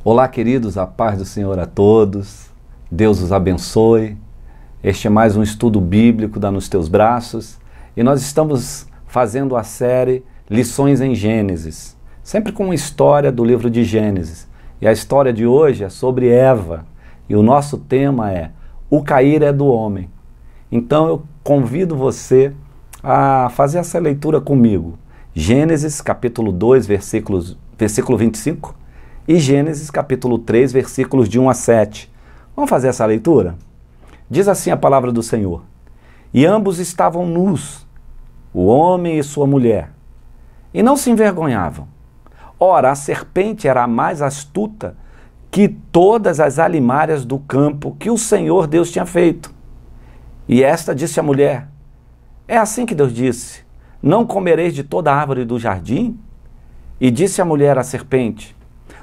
Olá, queridos, a paz do Senhor a todos. Deus os abençoe. Este é mais um estudo bíblico da Nos Teus Braços e nós estamos fazendo a série Lições em Gênesis, sempre com uma história do livro de Gênesis. E a história de hoje é sobre Eva e o nosso tema é O Cair é do Homem. Então eu convido você a fazer essa leitura comigo. Gênesis capítulo 2, versículo 25 e Gênesis capítulo 3, versículos de 1 a 7. Vamos fazer essa leitura? Diz assim a palavra do Senhor: E ambos estavam nus, o homem e sua mulher, e não se envergonhavam. Ora, a serpente era a mais astuta que todas as alimárias do campo que o Senhor Deus tinha feito. E esta disse à mulher: É assim que Deus disse: Não comereis de toda árvore do jardim? E disse a mulher à serpente: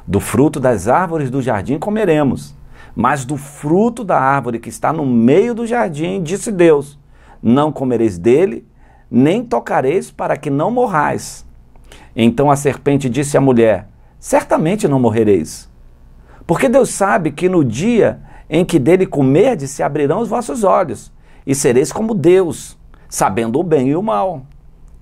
Do fruto das árvores do jardim comeremos, mas do fruto da árvore que está no meio do jardim, disse Deus: Não comereis dele, nem tocareis, para que não morrais. Então a serpente disse à mulher: Certamente não morrereis, porque Deus sabe que no dia em que dele comerdes se abrirão os vossos olhos, e sereis como Deus, sabendo o bem e o mal.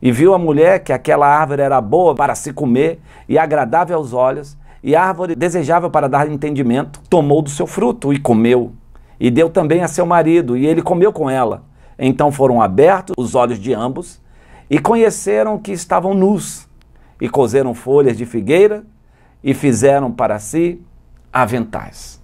E viu a mulher que aquela árvore era boa para se comer e agradável aos olhos, e árvore desejável para dar entendimento. Tomou do seu fruto e comeu, e deu também a seu marido, e ele comeu com ela. Então foram abertos os olhos de ambos, e conheceram que estavam nus, e coseram folhas de figueira, e fizeram para si aventais.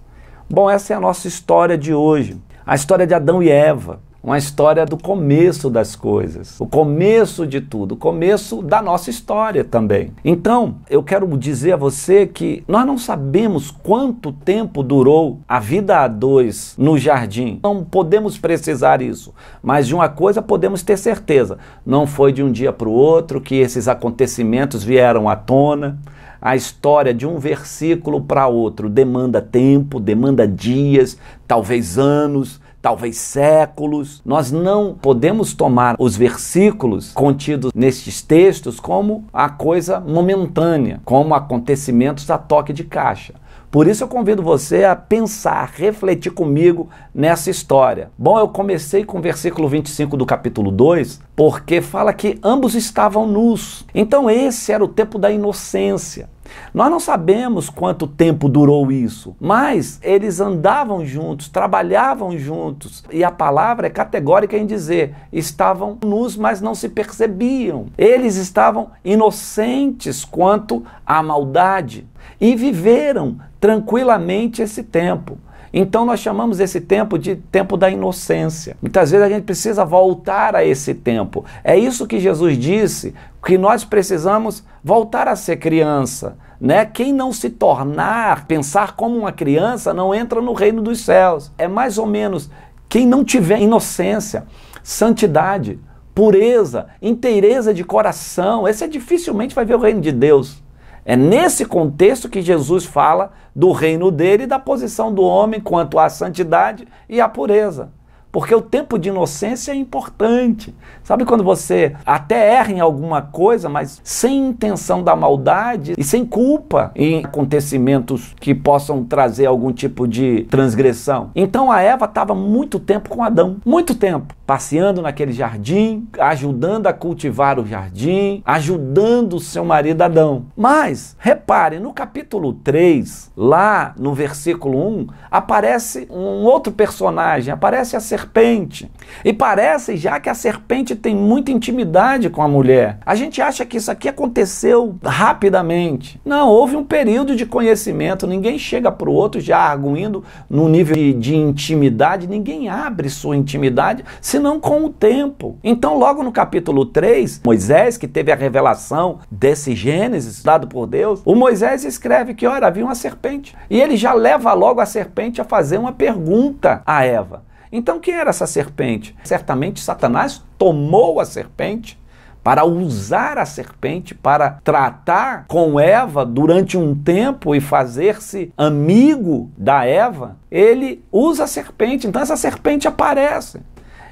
Bom, essa é a nossa história de hoje, a história de Adão e Eva. Uma história do começo das coisas, o começo de tudo, o começo da nossa história também. Então, eu quero dizer a você que nós não sabemos quanto tempo durou a vida a dois no jardim. Não podemos precisar isso, mas de uma coisa podemos ter certeza: não foi de um dia para o outro que esses acontecimentos vieram à tona. A história de um versículo para outro demanda tempo, demanda dias, talvez anos, talvez séculos. Nós não podemos tomar os versículos contidos nestes textos como a coisa momentânea, como acontecimentos a toque de caixa. Por isso eu convido você a pensar, refletir comigo nessa história. Bom, eu comecei com o versículo 25 do capítulo 2, porque fala que ambos estavam nus. Então esse era o tempo da inocência. Nós não sabemos quanto tempo durou isso, mas eles andavam juntos, trabalhavam juntos, e a palavra é categórica em dizer: estavam nus, mas não se percebiam. Eles estavam inocentes quanto à maldade e viveram tranquilamente esse tempo. Então nós chamamos esse tempo de tempo da inocência. Muitas vezes a gente precisa voltar a esse tempo. É isso que Jesus disse, que nós precisamos voltar a ser criança, né? Quem não se tornar, pensar como uma criança, não entra no reino dos céus. É mais ou menos quem não tiver inocência, santidade, pureza, inteireza de coração, esse dificilmente vai ver o reino de Deus. É nesse contexto que Jesus fala do reino dele e da posição do homem quanto à santidade e à pureza. Porque o tempo de inocência é importante. Sabe quando você até erra em alguma coisa, mas sem intenção da maldade e sem culpa em acontecimentos que possam trazer algum tipo de transgressão? Então a Eva estava muito tempo com Adão, muito tempo, passeando naquele jardim, ajudando a cultivar o jardim, ajudando o seu marido Adão. Mas, repare, no capítulo 3, lá no versículo 1, aparece um outro personagem, aparece a serpente. E parece já que a serpente tem muita intimidade com a mulher. A gente acha que isso aqui aconteceu rapidamente. Não, houve um período de conhecimento, ninguém chega para o outro já arguindo no nível de intimidade, ninguém abre sua intimidade, senão com o tempo. Então, logo no capítulo 3, Moisés, que teve a revelação desse Gênesis dado por Deus, o Moisés escreve que, olha, havia uma serpente. E ele já leva logo a serpente a fazer uma pergunta a Eva. Então, quem era essa serpente? Certamente Satanás tomou a serpente para usar a serpente para tratar com Eva durante um tempo e fazer-se amigo da Eva. Ele usa a serpente, então essa serpente aparece.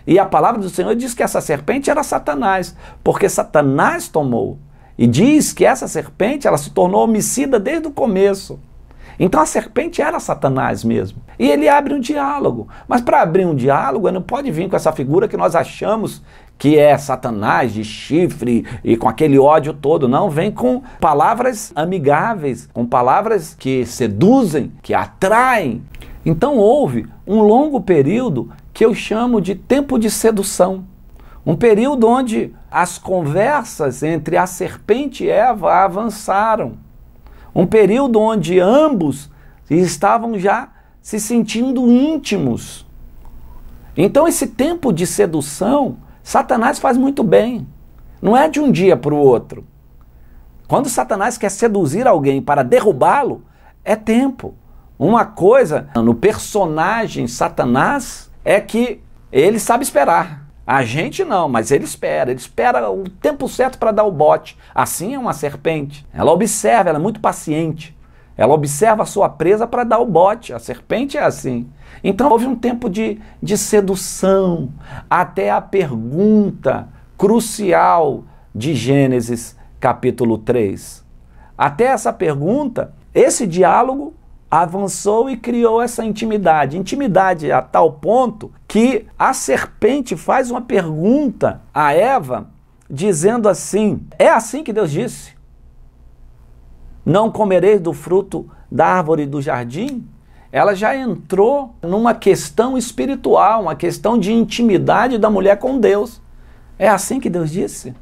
E a palavra do Senhor diz que essa serpente era Satanás, porque Satanás tomou. E diz que essa serpente ela se tornou homicida desde o começo. Então a serpente era Satanás mesmo. E ele abre um diálogo. Mas para abrir um diálogo, ele não pode vir com essa figura que nós achamos que é Satanás, de chifre e com aquele ódio todo. Não, vem com palavras amigáveis, com palavras que seduzem, que atraem. Então houve um longo período que eu chamo de tempo de sedução. Um período onde as conversas entre a serpente e Eva avançaram. Um período onde ambos estavam já se sentindo íntimos. Então esse tempo de sedução, Satanás faz muito bem. Não é de um dia para o outro. Quando Satanás quer seduzir alguém para derrubá-lo, é tempo. Uma coisa no personagem Satanás é que ele sabe esperar. A gente não, mas ele espera o tempo certo para dar o bote. Assim é uma serpente. Ela observa, ela é muito paciente. Ela observa a sua presa para dar o bote. A serpente é assim. Então houve um tempo de sedução, até a pergunta crucial de Gênesis capítulo 3. Até essa pergunta, esse diálogo avançou e criou essa intimidade. Intimidade a tal ponto que a serpente faz uma pergunta a Eva, dizendo assim: é assim que Deus disse? Não comereis do fruto da árvore do jardim? Ela já entrou numa questão espiritual, uma questão de intimidade da mulher com Deus. É assim que Deus disse?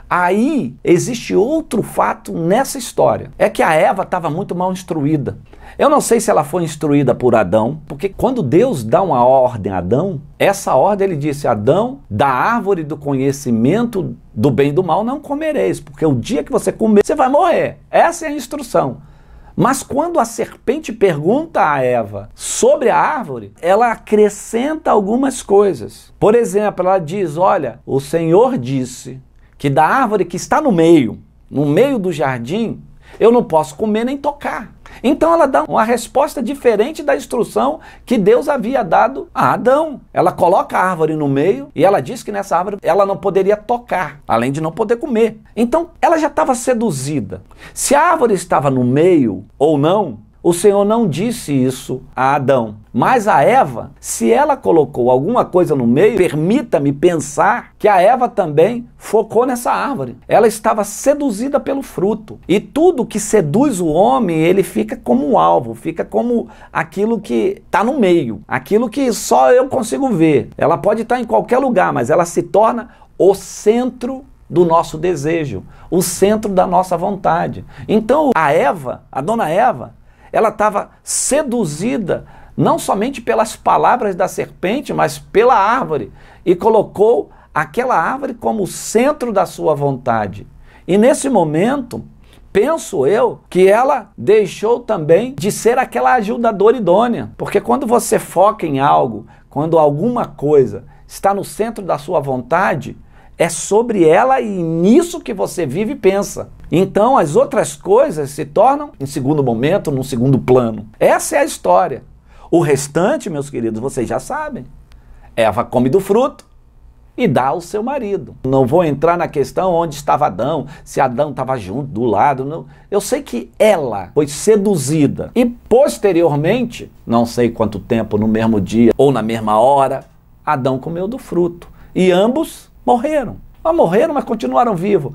Aí existe outro fato nessa história. É que a Eva estava muito mal instruída. Eu não sei se ela foi instruída por Adão, porque quando Deus dá uma ordem a Adão, essa ordem ele disse: Adão, da árvore do conhecimento do bem e do mal não comereis, porque o dia que você comer, você vai morrer. Essa é a instrução. Mas quando a serpente pergunta a Eva sobre a árvore, ela acrescenta algumas coisas. Por exemplo, ela diz: olha, o Senhor disse que da árvore que está no meio do jardim, eu não posso comer nem tocar. Então ela dá uma resposta diferente da instrução que Deus havia dado a Adão. Ela coloca a árvore no meio e ela diz que nessa árvore ela não poderia tocar, além de não poder comer. Então ela já estava seduzida. Se a árvore estava no meio ou não, o Senhor não disse isso a Adão. Mas a Eva, se ela colocou alguma coisa no meio, permita-me pensar que a Eva também focou nessa árvore. Ela estava seduzida pelo fruto. E tudo que seduz o homem, ele fica como um alvo, fica como aquilo que está no meio, aquilo que só eu consigo ver. Ela pode estar em qualquer lugar, mas ela se torna o centro do nosso desejo, o centro da nossa vontade. Então a Eva, a dona Eva, ela estava seduzida não somente pelas palavras da serpente, mas pela árvore, e colocou aquela árvore como o centro da sua vontade. E nesse momento, penso eu, que ela deixou também de ser aquela ajudadora idônea, porque quando você foca em algo, quando alguma coisa está no centro da sua vontade, é sobre ela e nisso que você vive e pensa. Então as outras coisas se tornam em segundo momento, num segundo plano. Essa é a história. O restante, meus queridos, vocês já sabem. Eva come do fruto e dá ao seu marido. Não vou entrar na questão onde estava Adão, se Adão estava junto, do lado. Não. Eu sei que ela foi seduzida e posteriormente, não sei quanto tempo, no mesmo dia ou na mesma hora, Adão comeu do fruto. E ambos morreram. Mas morreram, mas continuaram vivos.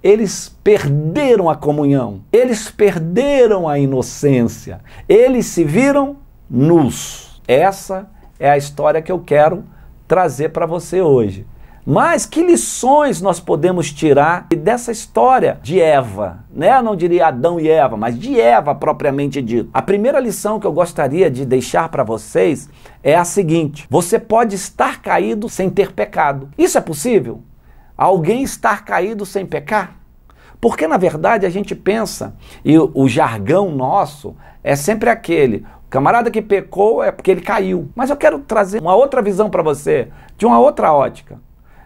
Eles perderam a comunhão. Eles perderam a inocência. Eles se viram nus. Essa é a história que eu quero trazer para você hoje. Mas que lições nós podemos tirar dessa história de Eva, né? Eu não diria Adão e Eva, mas de Eva propriamente dito. A primeira lição que eu gostaria de deixar para vocês é a seguinte: você pode estar caído sem ter pecado. Isso é possível? Alguém estar caído sem pecar? Porque na verdade a gente pensa, e o jargão nosso é sempre aquele: o camarada que pecou é porque ele caiu. Mas eu quero trazer uma outra visão para você, de uma outra ótica.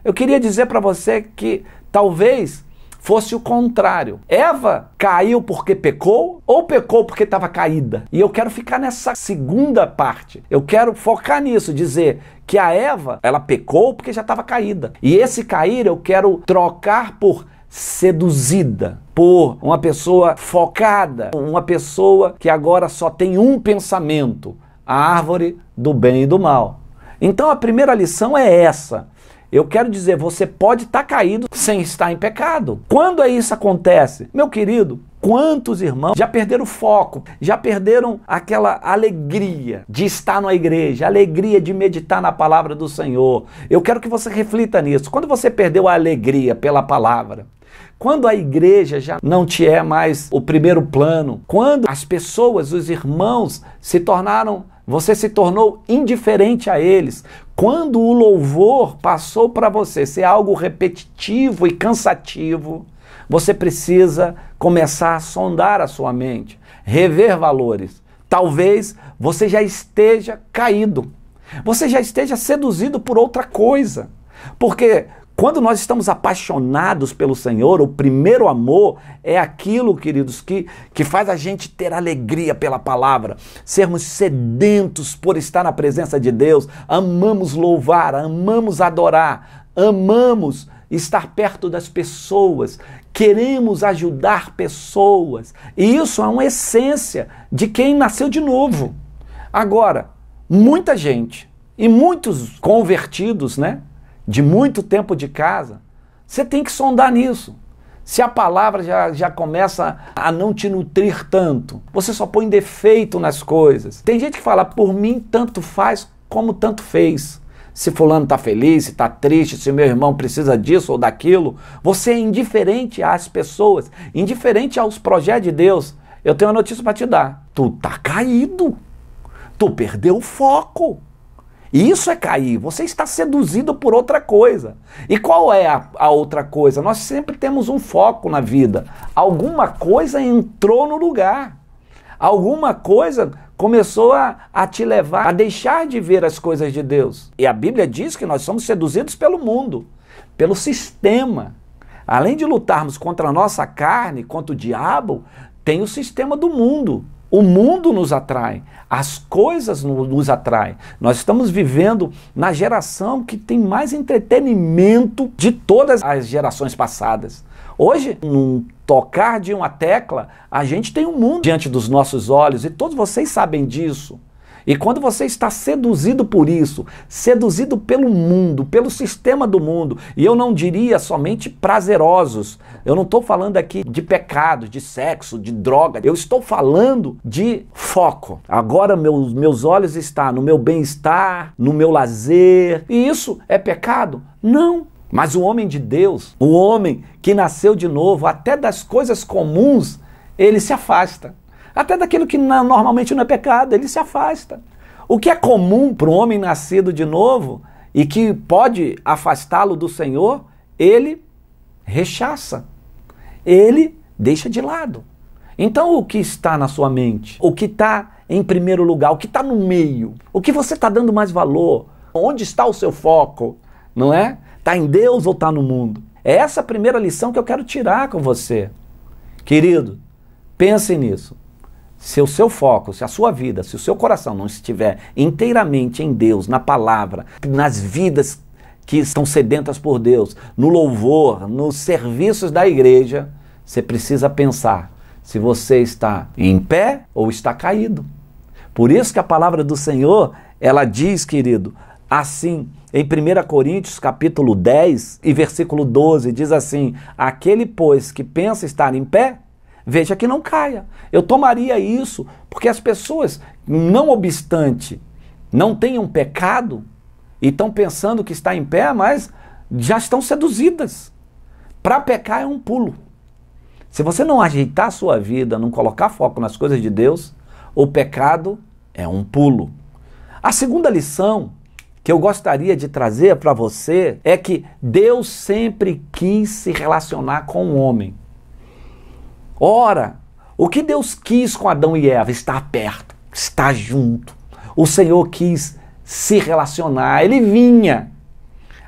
Eu queria dizer para você que talvez fosse o contrário. Eva caiu porque pecou ou pecou porque estava caída? E eu quero ficar nessa segunda parte. Eu quero focar nisso, dizer que a Eva, ela pecou porque já estava caída. E esse cair eu quero trocar por seduzida por uma pessoa focada, uma pessoa que agora só tem um pensamento, a árvore do bem e do mal. Então a primeira lição é essa. Eu quero dizer, você pode estar caído sem estar em pecado. Quando isso acontece? Meu querido, quantos irmãos já perderam o foco, já perderam aquela alegria de estar na igreja, a alegria de meditar na palavra do Senhor. Eu quero que você reflita nisso. Quando você perdeu a alegria pela palavra, quando a igreja já não te é mais o primeiro plano, quando as pessoas, os irmãos você se tornou indiferente a eles, quando o louvor passou para você ser algo repetitivo e cansativo, você precisa começar a sondar a sua mente, rever valores. Talvez você já esteja caído, você já esteja seduzido por outra coisa, porque quando nós estamos apaixonados pelo Senhor, o primeiro amor é aquilo, queridos, que faz a gente ter alegria pela palavra, sermos sedentos por estar na presença de Deus, amamos louvar, amamos adorar, amamos estar perto das pessoas, queremos ajudar pessoas, e isso é uma essência de quem nasceu de novo. Agora, muita gente e muitos convertidos, né? De muito tempo de casa, você tem que sondar nisso. Se a palavra já começa a não te nutrir tanto, você só põe defeito nas coisas. Tem gente que fala, por mim tanto faz como tanto fez. Se fulano está feliz, se está triste, se meu irmão precisa disso ou daquilo, você é indiferente às pessoas, indiferente aos projetos de Deus. Eu tenho uma notícia para te dar. Tu tá caído, tu perdeu o foco. E isso é cair, você está seduzido por outra coisa. E qual é a outra coisa? Nós sempre temos um foco na vida. Alguma coisa entrou no lugar. Alguma coisa começou a te levar a deixar de ver as coisas de Deus. E a Bíblia diz que nós somos seduzidos pelo mundo, pelo sistema. Além de lutarmos contra a nossa carne, contra o diabo, tem o sistema do mundo. O mundo nos atrai, as coisas nos atraem. Nós estamos vivendo na geração que tem mais entretenimento de todas as gerações passadas. Hoje, num tocar de uma tecla, a gente tem um mundo diante dos nossos olhos e todos vocês sabem disso. E quando você está seduzido por isso, seduzido pelo mundo, pelo sistema do mundo, e eu não diria somente prazerosos, eu não estou falando aqui de pecado, de sexo, de droga, eu estou falando de foco. Agora meus olhos estão no meu bem-estar, no meu lazer, e isso é pecado? Não. Mas o homem de Deus, o homem que nasceu de novo, até das coisas comuns, ele se afasta. Até daquilo que normalmente não é pecado, ele se afasta. O que é comum para um homem nascido de novo e que pode afastá-lo do Senhor, ele rechaça, ele deixa de lado. Então o que está na sua mente? O que está em primeiro lugar? O que está no meio? O que você está dando mais valor? Onde está o seu foco? Não é? Está em Deus ou está no mundo? É essa a primeira lição que eu quero tirar com você. Querido, pense nisso. Se o seu foco, se a sua vida, se o seu coração não estiver inteiramente em Deus, na palavra, nas vidas que estão sedentas por Deus, no louvor, nos serviços da igreja, você precisa pensar se você está em pé ou está caído. Por isso que a palavra do Senhor, ela diz, querido, assim, em 1 Coríntios capítulo 10 e versículo 12, diz assim, aquele, pois, que pensa estar em pé, veja que não caia. Eu tomaria isso porque as pessoas, não obstante, não tenham pecado e estão pensando que está em pé, mas já estão seduzidas. Para pecar é um pulo. Se você não ajeitar a sua vida, não colocar foco nas coisas de Deus, o pecado é um pulo. A segunda lição que eu gostaria de trazer para você é que Deus sempre quis se relacionar com o homem. Ora, o que Deus quis com Adão e Eva? Estar perto, estar junto. O Senhor quis se relacionar, ele vinha.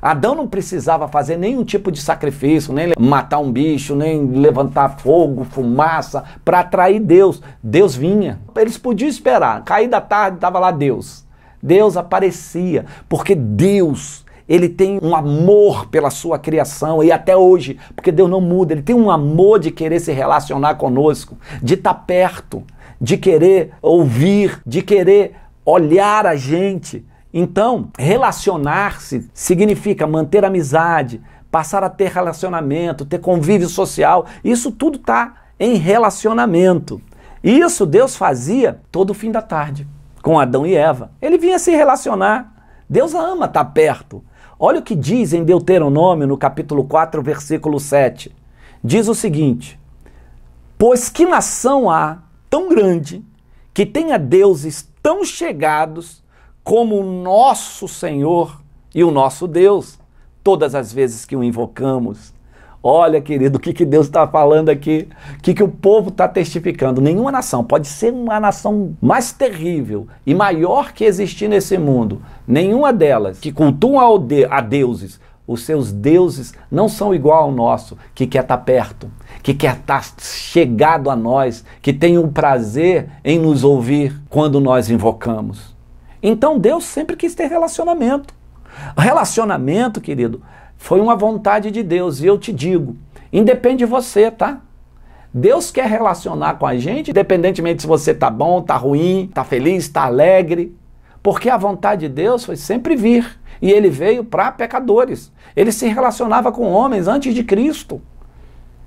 Adão não precisava fazer nenhum tipo de sacrifício, nem matar um bicho, nem levantar fogo, fumaça, para atrair Deus. Deus vinha. Eles podiam esperar. Cair da tarde, estava lá Deus. Deus aparecia, porque Deus, ele tem um amor pela sua criação, e até hoje, porque Deus não muda, ele tem um amor de querer se relacionar conosco, de estar perto, de querer ouvir, de querer olhar a gente. Então, relacionar-se significa manter amizade, passar a ter relacionamento, ter convívio social. Isso tudo está em relacionamento. Isso Deus fazia todo fim da tarde com Adão e Eva. Ele vinha se relacionar. Deus ama estar perto. Olha o que diz em Deuteronômio, no capítulo 4, versículo 7. Diz o seguinte: pois que nação há tão grande que tenha deuses tão chegados como o nosso Senhor e o nosso Deus, todas as vezes que o invocamos. Olha, querido, o que Deus está falando aqui, o que o povo está testificando. Nenhuma nação, pode ser uma nação mais terrível e maior que existir nesse mundo, nenhuma delas que cultuam a deuses, os seus deuses não são igual ao nosso, que quer estar perto, que quer estar chegado a nós, que tem o prazer em nos ouvir quando nós invocamos. Então Deus sempre quis ter relacionamento. Relacionamento, querido, foi uma vontade de Deus, e eu te digo, independe de você, tá? Deus quer relacionar com a gente, independentemente se você tá bom, tá ruim, tá feliz, tá alegre, porque a vontade de Deus foi sempre vir, e ele veio para pecadores. Ele se relacionava com homens antes de Cristo.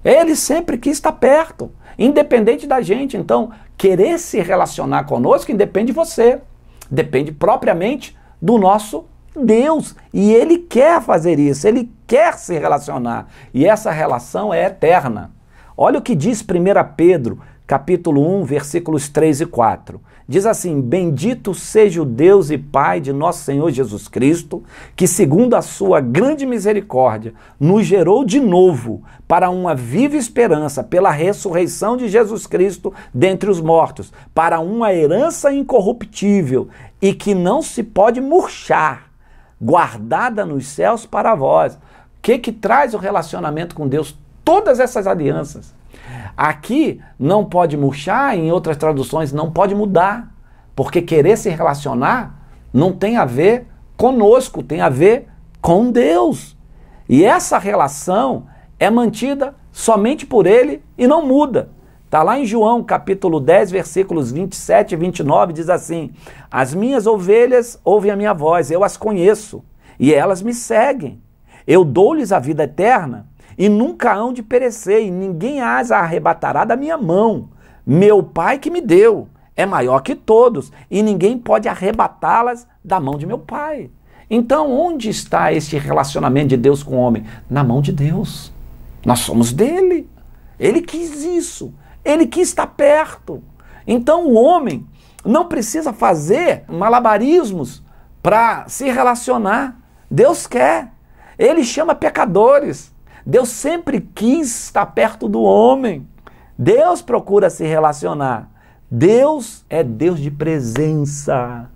Ele sempre quis estar perto, independente da gente. Então, querer se relacionar conosco independe de você, depende propriamente do nosso Deus, e ele quer fazer isso, ele quer se relacionar, e essa relação é eterna. Olha o que diz 1 Pedro, capítulo 1, versículos 3 e 4. Diz assim: bendito seja o Deus e Pai de nosso Senhor Jesus Cristo, que segundo a sua grande misericórdia, nos gerou de novo para uma viva esperança pela ressurreição de Jesus Cristo dentre os mortos, para uma herança incorruptível e que não se pode murchar, guardada nos céus para vós. O que traz o relacionamento com Deus? Todas essas alianças. Aqui não pode murchar, em outras traduções não pode mudar, porque querer se relacionar não tem a ver conosco, tem a ver com Deus. E essa relação é mantida somente por Ele e não muda. Está lá em João, capítulo 10, versículos 27 e 29, diz assim: as minhas ovelhas ouvem a minha voz, eu as conheço, e elas me seguem. Eu dou-lhes a vida eterna, e nunca hão de perecer, e ninguém as arrebatará da minha mão. Meu Pai que me deu é maior que todos, e ninguém pode arrebatá-las da mão de meu Pai. Então, onde está este relacionamento de Deus com o homem? Na mão de Deus. Nós somos dele. Ele quis isso. Ele quis estar perto. Então o homem não precisa fazer malabarismos para se relacionar. Deus quer. Ele chama pecadores. Deus sempre quis estar perto do homem. Deus procura se relacionar. Deus é Deus de presença,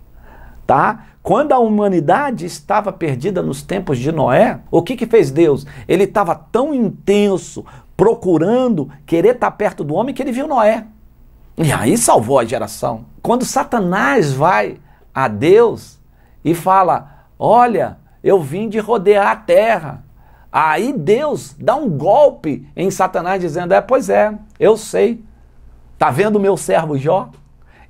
tá? Quando a humanidade estava perdida nos tempos de Noé, o que fez Deus? Ele estava tão intenso, procurando querer estar perto do homem, que ele viu Noé. E aí salvou a geração. Quando Satanás vai a Deus e fala: olha, eu vim de rodear a terra. Aí Deus dá um golpe em Satanás dizendo: pois é, eu sei. Tá vendo o meu servo Jó?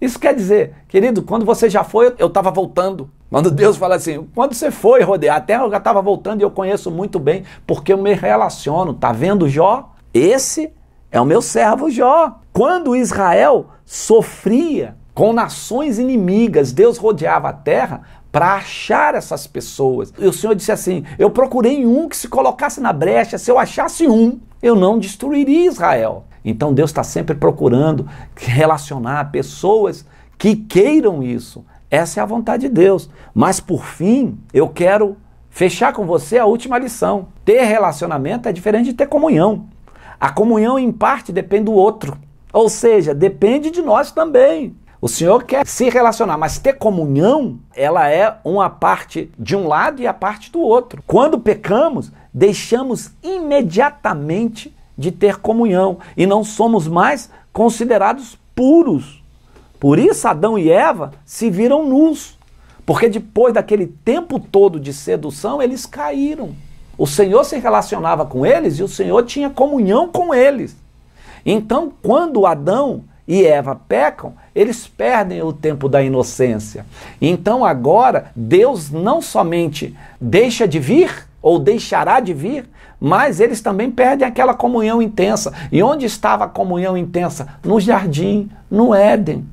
Isso quer dizer, querido, quando você já foi, eu estava voltando. Quando Deus fala assim, quando você foi rodear a terra, eu já estava voltando e eu conheço muito bem, porque eu me relaciono. Tá vendo Jó? Esse é o meu servo Jó. Quando Israel sofria com nações inimigas, Deus rodeava a terra para achar essas pessoas. E o Senhor disse assim: eu procurei um que se colocasse na brecha, se eu achasse um, eu não destruiria Israel. Então Deus está sempre procurando relacionar pessoas que queiram isso. Essa é a vontade de Deus. Mas por fim, eu quero fechar com você a última lição. Ter relacionamento é diferente de ter comunhão. A comunhão, em parte, depende do outro. Ou seja, depende de nós também. O Senhor quer se relacionar, mas ter comunhão, ela é uma parte de um lado e a parte do outro. Quando pecamos, deixamos imediatamente de ter comunhão e não somos mais considerados puros. Por isso Adão e Eva se viram nus, Porque depois daquele tempo todo de sedução, eles caíram. O Senhor se relacionava com eles e o Senhor tinha comunhão com eles. Então, quando Adão e Eva pecam, eles perdem o tempo da inocência. Então agora, Deus não somente deixa de vir, ou deixará de vir, mas eles também perdem aquela comunhão intensa. E onde estava a comunhão intensa? No jardim, no Éden.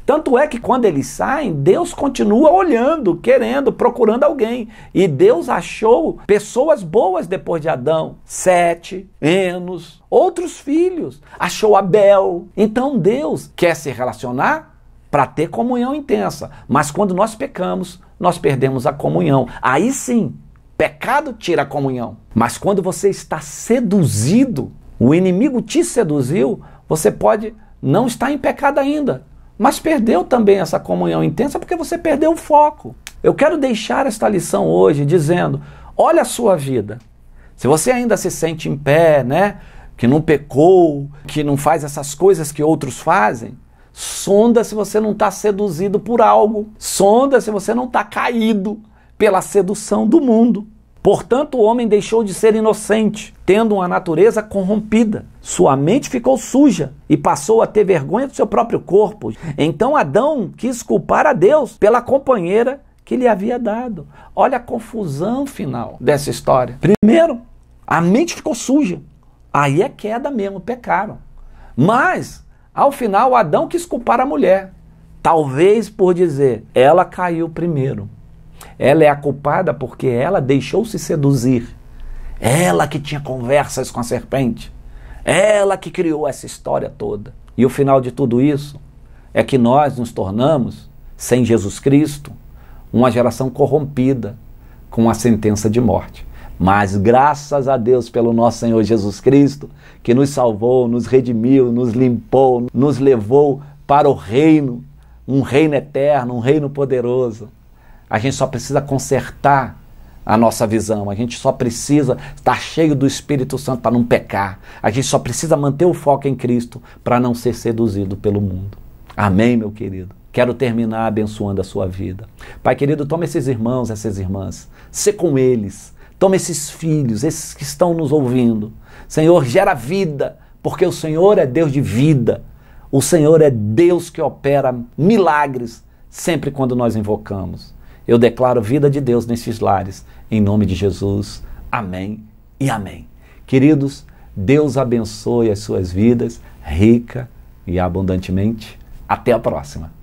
Tanto é que quando eles saem, Deus continua olhando, querendo, procurando alguém. E Deus achou pessoas boas depois de Adão. Sete, Enos, outros filhos. Achou Abel. Então Deus quer se relacionar para ter comunhão intensa. Mas quando nós pecamos, nós perdemos a comunhão. Aí sim, pecado tira a comunhão. Mas quando você está seduzido, o inimigo te seduziu, você pode não estar em pecado ainda. Mas perdeu também essa comunhão intensa porque você perdeu o foco. Eu quero deixar esta lição hoje dizendo, olha a sua vida. Se você ainda se sente em pé, né, que não pecou, que não faz essas coisas que outros fazem, sonda se você não está seduzido por algo. Sonda se você não está caído pela sedução do mundo. Portanto, o homem deixou de ser inocente, tendo uma natureza corrompida. Sua mente ficou suja e passou a ter vergonha do seu próprio corpo. Então Adão quis culpar a Deus pela companheira que lhe havia dado. Olha a confusão final dessa história. Primeiro, a mente ficou suja. Aí é queda mesmo, pecaram. Mas, ao final, Adão quis culpar a mulher. Talvez por dizer, ela caiu primeiro. Ela é a culpada porque ela deixou-se seduzir. Ela que tinha conversas com a serpente. Ela que criou essa história toda. E o final de tudo isso é que nós nos tornamos, sem Jesus Cristo, uma geração corrompida, com a sentença de morte. Mas graças a Deus pelo nosso Senhor Jesus Cristo, que nos salvou, nos redimiu, nos limpou, nos levou para o reino, um reino eterno, um reino poderoso. A gente só precisa consertar a nossa visão, a gente só precisa estar cheio do Espírito Santo para não pecar, a gente só precisa manter o foco em Cristo para não ser seduzido pelo mundo. Amém, meu querido? Quero terminar abençoando a sua vida. Pai querido, toma esses irmãos, essas irmãs, sê com eles, toma esses filhos, esses que estão nos ouvindo. Senhor, gera vida, porque o Senhor é Deus de vida, o Senhor é Deus que opera milagres sempre quando nós invocamos. Eu declaro vida de Deus nesses lares, em nome de Jesus. Amém e amém. Queridos, Deus abençoe as suas vidas, rica e abundantemente. Até a próxima.